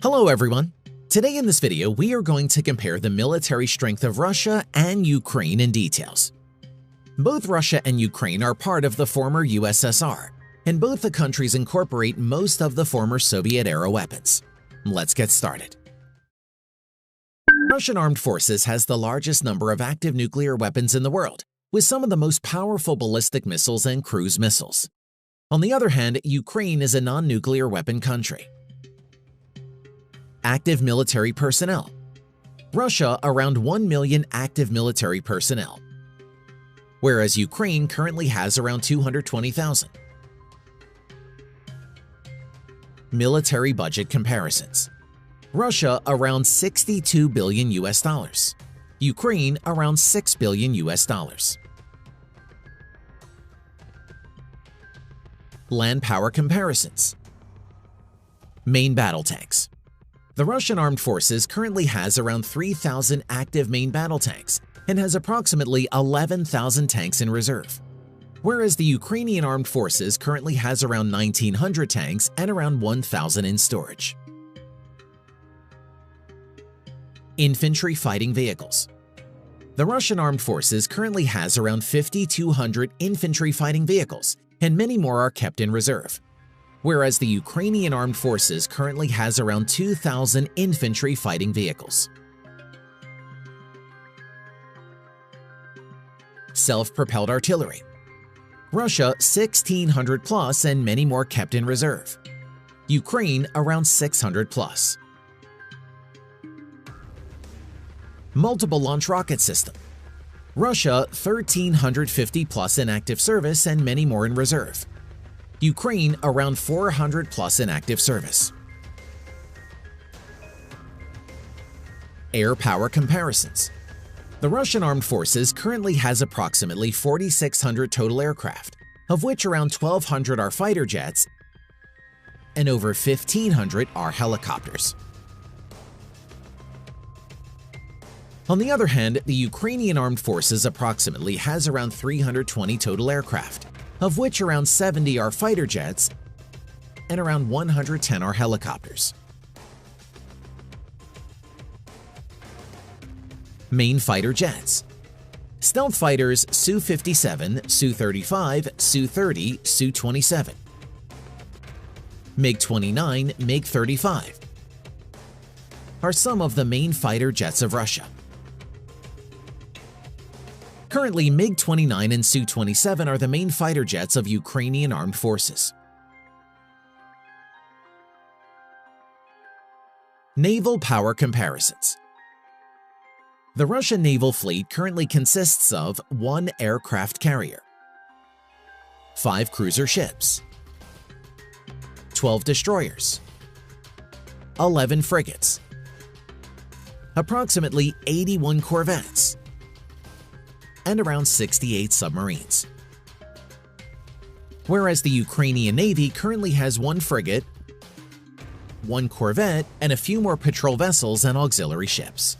Hello everyone! Today in this video, we are going to compare the military strength of Russia and Ukraine in details. Both Russia and Ukraine are part of the former USSR, and both the countries incorporate most of the former Soviet-era weapons. Let's get started. Russian armed forces has the largest number of active nuclear weapons in the world, with some of the most powerful ballistic missiles and cruise missiles. On the other hand, Ukraine is a non-nuclear weapon country. Active military personnel. Russia around 1 million active military personnel, whereas Ukraine currently has around 220,000. Military budget comparisons. Russia around 62 billion US dollars. Ukraine around 6 billion US dollars. Land power comparisons. Main battle tanks. The Russian armed forces currently has around 3,000 active main battle tanks and has approximately 11,000 tanks in reserve, whereas the Ukrainian armed forces currently has around 1,900 tanks and around 1,000 in storage. Infantry fighting vehicles. The Russian armed forces currently has around 5,200 infantry fighting vehicles, and many more are kept in reserve, whereas the Ukrainian armed forces currently has around 2,000 infantry fighting vehicles. Self-propelled artillery. Russia 1,600 plus and many more kept in reserve. Ukraine around 600 plus. Multiple launch rocket system. Russia 1,350 plus in active service and many more in reserve. Ukraine around 400 plus in active service. Air power comparisons. The Russian armed forces currently has approximately 4,600 total aircraft, of which around 1,200 are fighter jets and over 1,500 are helicopters. On the other hand, the Ukrainian armed forces approximately has around 320 total aircraft, of which around 70 are fighter jets and around 110 are helicopters. Main fighter jets. Stealth fighters Su-57, Su-35, Su-30, Su-27. MiG-29, MiG-35 are some of the main fighter jets of Russia. Currently, MiG-29 and Su-27 are the main fighter jets of Ukrainian armed forces. Naval power comparisons. The Russian naval fleet currently consists of 1 aircraft carrier, 5 cruiser ships, 12 destroyers, 11 frigates, approximately 81 corvettes, and around 68 submarines. Whereas the Ukrainian Navy currently has 1 frigate, 1 corvette, and a few more patrol vessels and auxiliary ships.